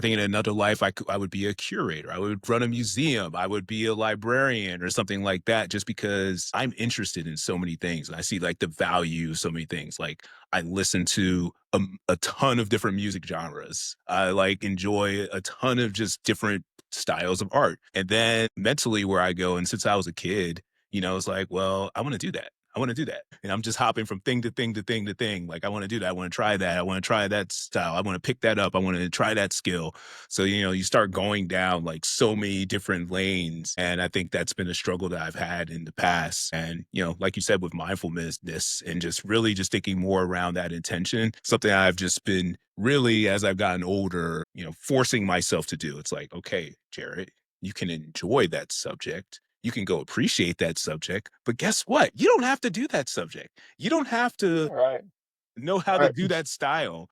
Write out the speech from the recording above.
think in another life, I would be a curator. I would run a museum. I would be a librarian or something like that, just because I'm interested in so many things. And I see like the value of so many things. Like I listen to a ton of different music genres. I like enjoy a ton of just different styles of art. And then mentally where I go, and since I was a kid, it's like, well, I want to do that. I want to do that. And I'm just hopping from thing to thing to thing to thing. Like, I want to do that. I want to try that. I want to try that style. I want to pick that up. I want to try that skill. So, you start going down like so many different lanes. And I think that's been a struggle that I've had in the past. And, like you said, with mindfulness and just really just thinking more around that intention, something I've just been really, as I've gotten older, forcing myself to do. It's like, okay, Jared, you can enjoy that subject, you can go appreciate that subject, but guess what? You don't have to do that subject. You don't have to Right. know how to Right. do that style.